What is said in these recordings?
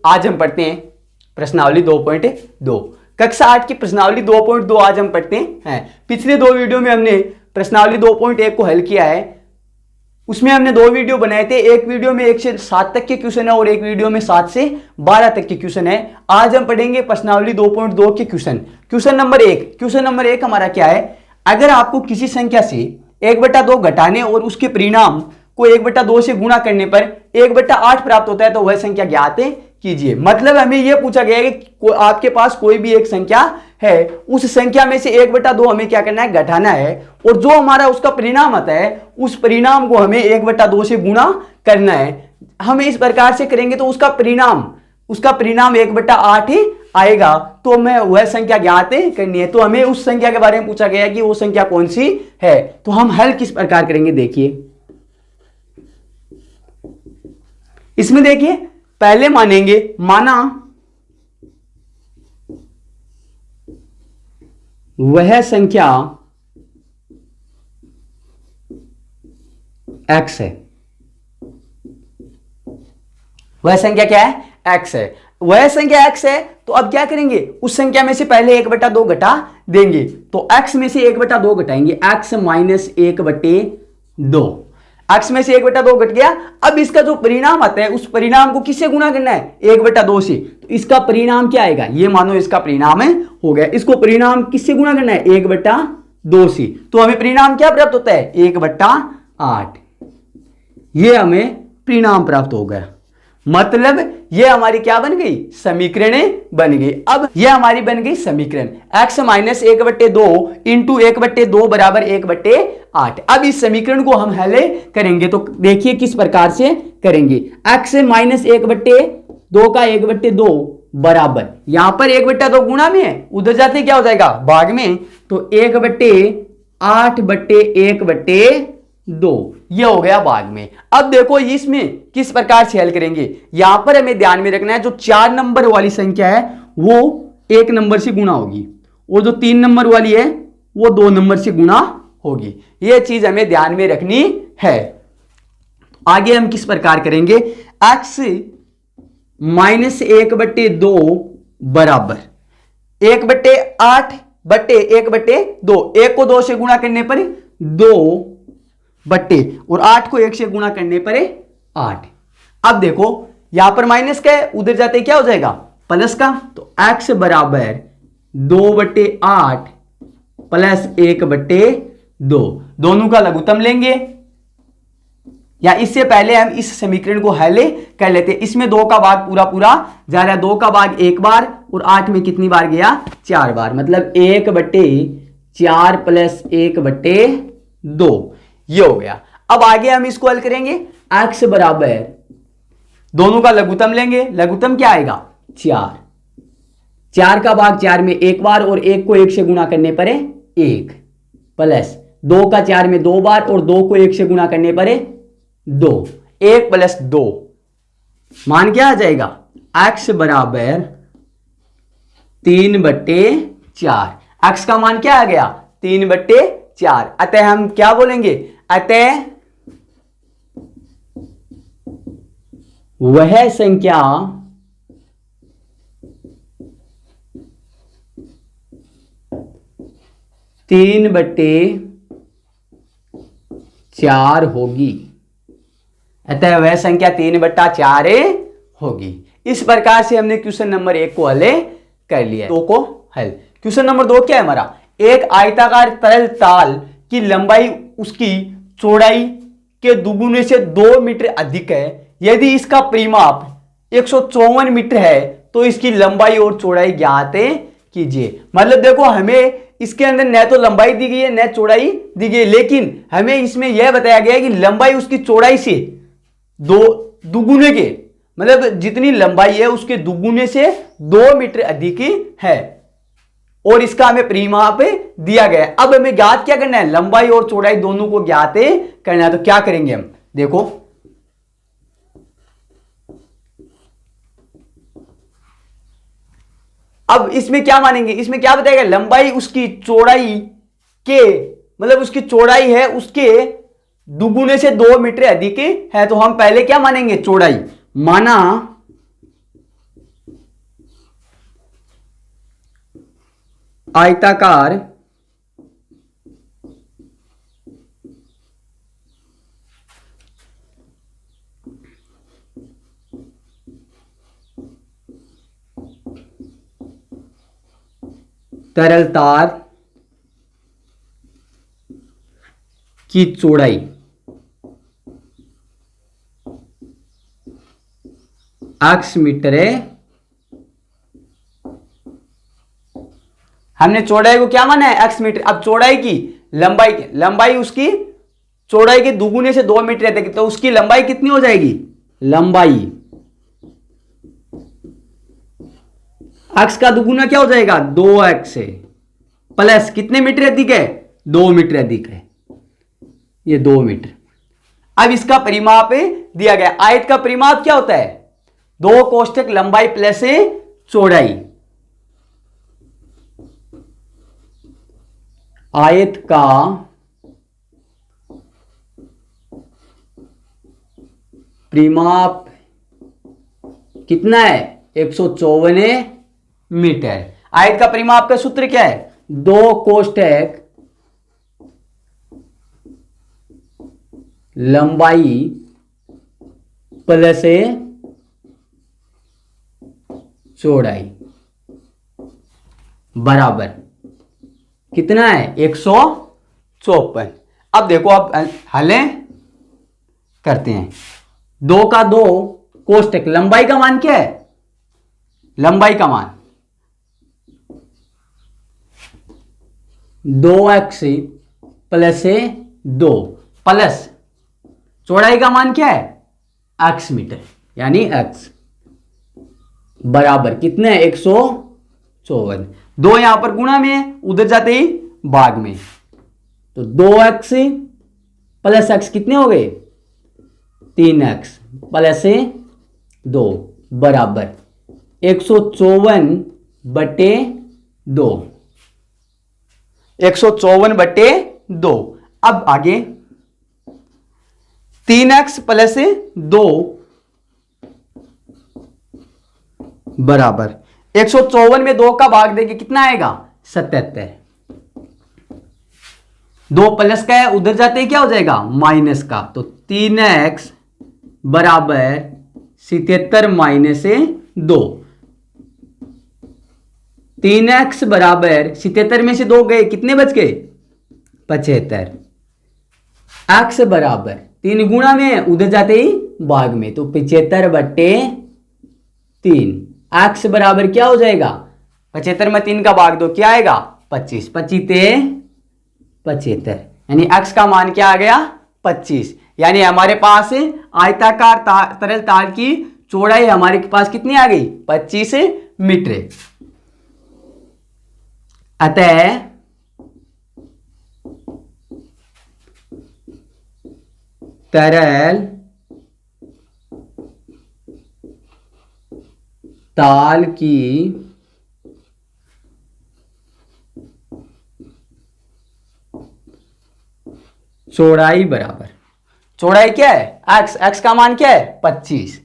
आज हम पढ़ते हैं प्रश्नावली 2.2। कक्षा 8 की प्रश्नावली 2.2 आज हम पढ़ते हैं। पिछले 2 वीडियो में हमने प्रश्नावली 2.1 को हल किया है। उसमें हमने 2 वीडियो बनाए थे। एक वीडियो में 1 से 7 तक के क्वेश्चन है और एक वीडियो में 7 से 12 तक के क्वेश्चन है। आज हम पढ़ेंगे प्रश्नावली 2.2 के क्वेश्चन। क्वेश्चन नंबर 1 हमारा क्या है? अगर आपको किसी संख्या से 1/2 घटाने और उसके परिणाम को 1/2 से गुणा करने पर 1/8 प्राप्त होता है तो वह संख्या ज्ञात कीजिए। मतलब हमें यह पूछा गया है कि आपके पास कोई भी एक संख्या है, उस संख्या में से 1/2 हमें क्या करना है? घटाना है, और जो हमारा उसका परिणाम आता है उस परिणाम को हमें 1/2 से गुणा करना है। हम इस प्रकार से करेंगे तो उसका परिणाम 1/8 ही आएगा। तो हमें वह संख्या ज्ञात करनी है। तो हमें उस संख्या के बारे में पूछा गया है कि वो संख्या कौन सी है। तो हम हल किस प्रकार करेंगे देखिए। इसमें देखिए पहले माना वह संख्या x है। वह संख्या क्या है? x है। वह संख्या x है तो अब क्या करेंगे? उस संख्या में से पहले 1/2 घटा देंगे। तो x में से 1/2 घटाएंगे, x माइनस 1/2। x में से 1/2 घट गया। अब इसका जो परिणाम आता है उस परिणाम को किससे गुणा करना है? 1/2 से। तो इसका परिणाम क्या आएगा? ये मानो इसका परिणाम हो गया। इसको परिणाम किससे गुणा करना है? 1/2 से। तो हमें परिणाम क्या प्राप्त होता है? 1/8। ये हमें परिणाम प्राप्त हो गया। मतलब ये हमारी क्या बन गई? समीकरण बन गई। अब ये हमारी बन गई समीकरण x माइनस 1/2 इंटू 1/2 बराबर 1/8। अब इस समीकरण को हम हल करेंगे तो देखिए किस प्रकार से करेंगे। x माइनस 1/2 का 1/2 बराबर, यहां पर 1/2 गुणा में है, उधर जाते क्या हो जाएगा? भाग में। तो 1/8/1/2 ये हो गया भाग में। अब देखो इसमें किस प्रकार से हल करेंगे। यहां पर हमें ध्यान में रखना है जो 4 नंबर वाली संख्या है वो 1 नंबर से गुणा होगी और जो 3 नंबर वाली है वो 2 नंबर से गुणा होगी। ये चीज हमें ध्यान में रखनी है। आगे हम किस प्रकार करेंगे? x माइनस 1/2 बराबर 1/8/1/2। 1 को 2 से गुणा करने पर 2 और 8 को 1 से गुणा करने पर 8। अब देखो यहां पर माइनस का है, उधर जाते क्या हो जाएगा? प्लस का। तो x बराबर 2/8 प्लस 1/2। दोनों का लघुत्तम लेंगे, या इससे पहले हम इस समीकरण को हल कर लेते हैं। इसमें 2 का भाग पूरा जा रहा है। 2 का भाग 1 बार और 8 में कितनी बार गया? 4 बार। मतलब 1/4 प्लस 1/2 ये हो गया। अब आगे हम इसको हल करेंगे। x बराबर दोनों का लघुत्तम लेंगे। लघुत्तम क्या आएगा? 4। 4 का भाग 4 में 1 बार और 1 को 1 से गुणा करने पर 1 प्लस 2 का 4 में 2 बार और 2 को 1 से गुणा करने पर 2। 1 प्लस 2 मान क्या आ जाएगा? x बराबर 3/4। x का मान क्या आ गया? 3/4। अतः हम क्या बोलेंगे? अतः वह संख्या तीन बट्टे 4 होगी। अतः वह संख्या 3/4 होगी। इस प्रकार से हमने क्वेश्चन नंबर 1 को हल कर लिया। 2 को हल। क्वेश्चन नंबर 2 क्या है हमारा? एक आयताकार तरल ताल की लंबाई उसकी चौड़ाई के दुगुने से 2 मीटर अधिक है। यदि इसका परिमाप 154 मीटर है तो इसकी लंबाई और चौड़ाई ज्ञात कीजिए। मतलब देखो हमें इसके अंदर न तो लंबाई दी गई है न चौड़ाई दी गई है, लेकिन हमें इसमें यह बताया गया है कि लंबाई उसकी चौड़ाई से दुगुने के, मतलब जितनी लंबाई है उसके दुगुने से 2 मीटर अधिक है और इसका हमें परिमाप दिया गया है। अब हमें ज्ञात क्या करना है? लंबाई और चौड़ाई दोनों को ज्ञात करना है। तो क्या करेंगे हम? देखो अब इसमें क्या मानेंगे? इसमें क्या बताएगा? लंबाई उसकी चौड़ाई के, मतलब उसकी चौड़ाई है उसके दुगुने से 2 मीटर अधिक है। तो हम पहले क्या मानेंगे? चौड़ाई। माना आयताकार तरल तार की चौड़ाई x मीटर है। हमने चौड़ाई को क्या माना है? x metre. अब चौड़ाई की लंबाई उसकी चौड़ाई के दुगुने से 2 मीटर रहती है, तो उसकी लंबाई कितनी हो जाएगी? लंबाई x का दुगुना क्या हो जाएगा? 2x है, प्लस कितने मीटर अधिक है? 2 मीटर अधिक है, ये 2 मीटर। अब इसका परिमाप दिया गया। आयत का परिमाप क्या होता है? 2 कोष्ठक लंबाई प्लस चौड़ाई। आयत का परिमाप कितना है? 154 मीटर। आयत का परिमाप का सूत्र क्या है? 2 कोष्ठक लंबाई प्लस चौड़ाई बराबर कितना है? 154। अब देखो, अब हल करते हैं। 2 का 2 कोष्ठक लंबाई का मान क्या है? लंबाई का मान 2x प्लस 2 प्लस चौड़ाई का मान क्या है? x मीटर, यानी x बराबर कितने? 154। 2 यहां पर गुणा में है, उधर जाते ही भाग में, तो 2x प्लस x कितने हो गए? 3x प्लस 2 बराबर 154 बटे 2। 154 बटे 2। अब आगे 3x प्लस 2 बराबर 154 में 2 का भाग देंगे कितना आएगा? 77। 2 प्लस का है, उधर जाते ही क्या हो जाएगा? माइनस का, तो 3x बराबर 77 माइनस 2। 3x बराबर 77 में से 2 गए, कितने बच गए? 75। x बराबर 3 गुणा में, उधर जाते ही भाग में, तो 75 बटे 3। x बराबर क्या हो जाएगा? 75 में 3 का भाग दो, क्या आएगा? 25। 25 75, यानी x का मान क्या आ गया? 25। यानी हमारे पास आयताकार तरल तार की चौड़ाई हमारे पास कितनी आ गई? 25 मीटर। अतः तरल ताल की चौड़ाई बराबर, चौड़ाई क्या है? x। x का मान क्या है? 25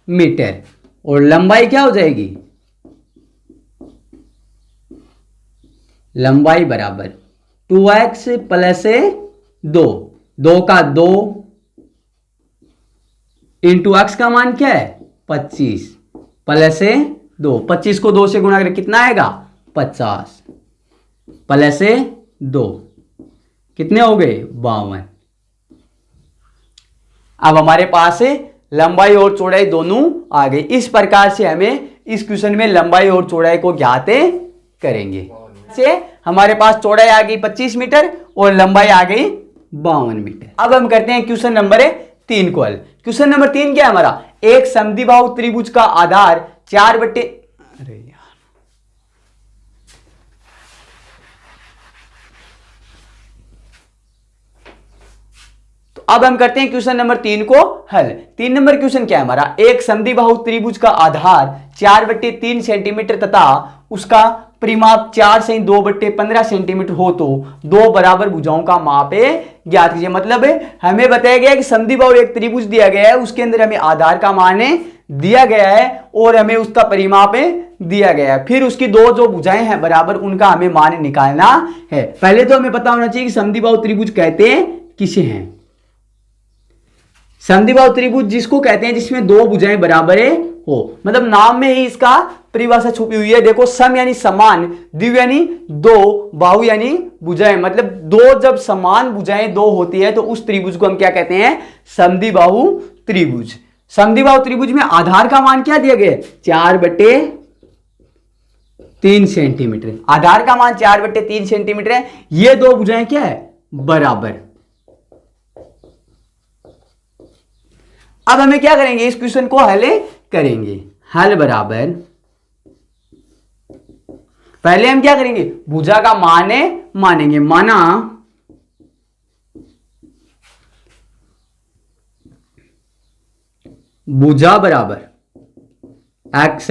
मीटर। और लंबाई क्या हो जाएगी? लंबाई बराबर 2x प्लस 2। 2 का 2 इंटू x का मान क्या है? 25 प्लस 2। 25 को 2 से गुणा करें कितना आएगा? 50 प्लस 2 कितने हो गए? 52। अब हमारे पास लंबाई और चौड़ाई दोनों आ गई। इस प्रकार से हमें इस क्वेश्चन में लंबाई और चौड़ाई को ज्ञात करेंगे। से हमारे पास चौड़ाई आ गई 25 मीटर और लंबाई आ गई 52 मीटर। अब हम करते हैं क्वेश्चन नंबर 3 को हल। क्वेश्चन नंबर 3 क्या है हमारा? एक समद्विबाहु त्रिभुज का आधार 4 बटे, अरे यार, तो अब हम करते हैं क्वेश्चन नंबर 3 को हल। 3 नंबर क्वेश्चन क्या है हमारा? एक समद्विबाहु त्रिभुज का आधार 4/3 सेंटीमीटर तथा उसका परिमाप 4 से 2/15 सेंटीमीटर हो तो दो बराबर भुजाओं का माप ज्ञात कीजिए। मतलब हमें बताया गया कि समद्विबाहु एक त्रिभुज दिया गया है, उसके अंदर हमें आधार का मान दिया गया है और हमें उसका परिमाप दिया गया है। फिर उसकी दो जो भुजाएं हैं बराबर, उनका हमें मान निकालना है। पहले तो हमें पता होना चाहिए कि समद्विबाहु त्रिभुज कहते हैं किसे हैं। समद्विबाहु त्रिभुज जिसको कहते हैं जिसमें दो भुजाएं बराबर हो, मतलब नाम में ही इसका परिभाषा छुपी हुई है। देखो, सम यानी समान, द्विव यानी दो, बाहु यानी भुजाएं, मतलब दो जब समान भुजाएं दो होती है तो उस त्रिभुज को हम क्या कहते हैं? समद्विबाहु त्रिभुज। समद्विबाहु त्रिभुज में आधार का मान क्या दिया गया? 4/3 सेंटीमीटर। आधार का मान 4/3 सेंटीमीटर है। ये दो भुजाएं क्या है? बराबर। अब हमें क्या करेंगे? इस क्वेश्चन को हल करेंगे। हल बराबर, पहले हम क्या करेंगे? भुजा का मान मानेंगे। माना भुजा बराबर x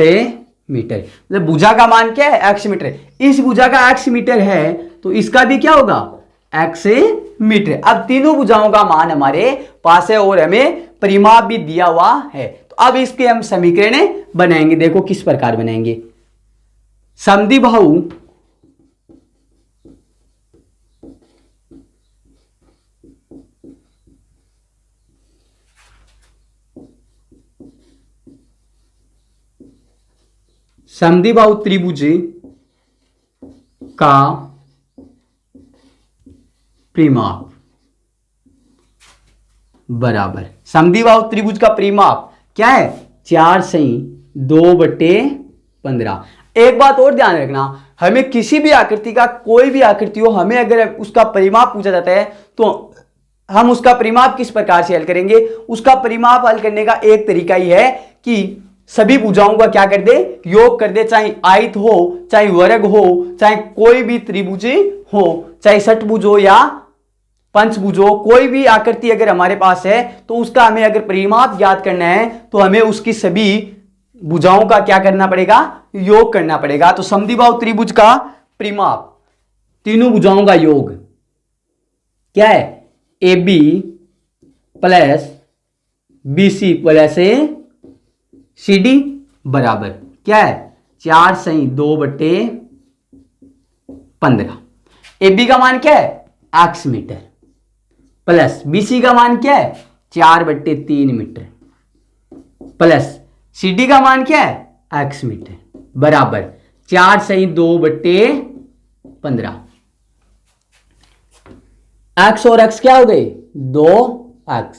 मीटर, मतलब भुजा का मान क्या है? x metre. इस भुजा का x मीटर है तो इसका भी क्या होगा? x metre. अब तीनों भुजाओं का मान हमारे पास है और हमें परिमाप भी दिया हुआ है। तो अब इसके हम समीकरण बनाएंगे। देखो किस प्रकार बनाएंगे। समद्विबाहु समद्विबाहु त्रिभुज का परिमाप बराबर, समद्विबाहु त्रिभुज का परिमाप क्या है? 4/2/15। एक बात और ध्यान रखना, हमें किसी भी आकृति का, कोई भी आकृति हो, हमें अगर उसका परिमाप पूछा जाता है तो हम उसका परिमाप किस प्रकार से हल करेंगे? उसका परिमाप हल करने का एक तरीका ही है कि सभी भुजाओं का क्या कर दे? योग कर दे। चाहे आयत हो, चाहे वर्ग हो, चाहे कोई भी त्रिभुज हो, चाहे षटभुज हो या पंचभुज हो, कोई भी आकृति अगर हमारे पास है तो उसका हमें अगर परिमाप ज्ञात करना है तो हमें उसकी सभी भुजाओं का क्या करना पड़ेगा? योग करना पड़ेगा। तो समद्विबाहु त्रिभुज का परिमाप, तीनों भुजाओं का योग क्या है? AB plus BC plus CD बराबर क्या है? 4/2/15। AB का मान क्या है? x मीटर, प्लस BC का मान क्या है? 4/3 मीटर, प्लस CD का मान क्या है? x मीटर, बराबर 4/2/15। x और x क्या हो गए? 2x,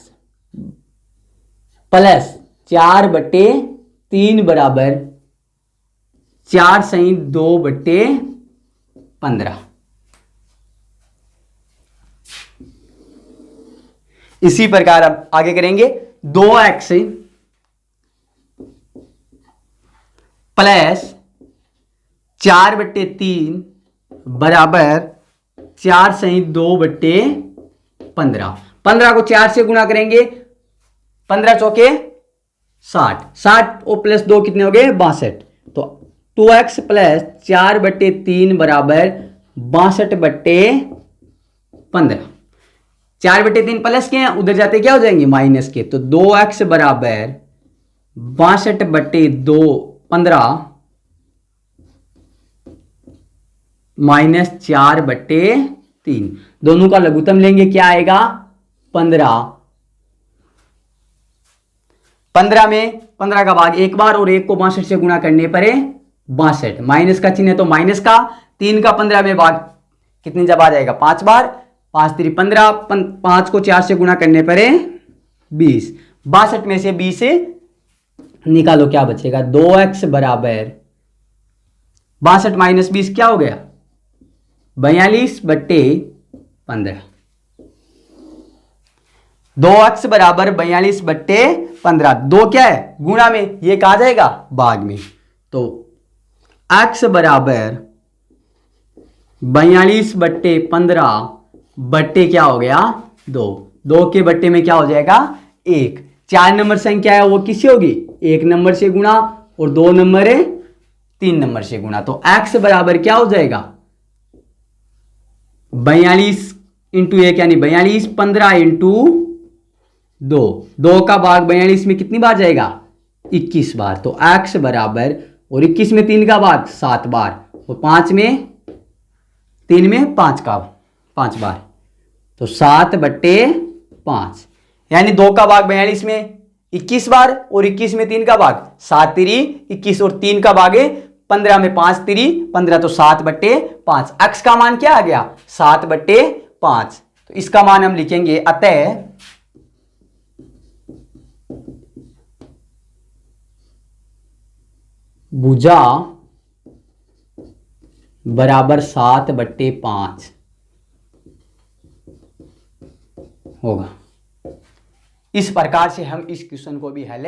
प्लस 4/3 बराबर 4/2/15। इसी प्रकार अब आगे करेंगे। 2x प्लस 4/3 बराबर 4/2/15। 15 को 4 से गुणा करेंगे, 15 चौके 60, 60 और प्लस 2 कितने हो गए? 62। तो 2x प्लस 4/3 बराबर 62/15। 4/3 प्लस के हैं, उधर जाते क्या हो जाएंगे? माइनस के। तो 2x बराबर 62/15 माइनस 4/3। दोनों का लघुत्तम लेंगे, क्या आएगा? 15। 15 में 15 का भाग एक बार और 1 को 62 से गुणा करने पर 62। माइनस का चिन्ह है तो माइनस का। 3 का 15 में भाग कितनी जब आ जाएगा? 5 बार। 5 3 15, 5 को 4 से गुणा करने पर 20। 62 में से 20 से निकालो, क्या बचेगा? 2x बराबर 62 माइनस 20 क्या हो गया? 42/15। 2x बराबर 42/15। 2 क्या है? गुणा में, ये कहा जाएगा भाग में। तो x बराबर 42/15 बट्टे क्या हो गया? 2। 2 के बट्टे में क्या हो जाएगा? 1। 4 नंबर संख्या है वो किससे होगी? 1 नंबर से गुणा, और 2 नंबर है 3 नंबर से गुणा। तो x बराबर क्या हो जाएगा? 42 इंटू 1 यानी 42, 15 इंटू 2। 2 का भाग 42 में कितनी बार जाएगा? 21 बार। तो x बराबर, और 21 में 3 का भाग 7 बार, और 5 में 3 में 5 बार, तो 7/5, यानी 2 का भाग 42 में 21 बार, और 21 में 3 का भाग 7 3 21, और 3 का भाग है 15 में 5 3 15, तो 7/5। x का मान क्या आ गया? 7/5। तो इसका मान हम लिखेंगे, अतः भुजा बराबर 7/5 होगा। इस प्रकार से हम इस क्वेश्चन को भी हल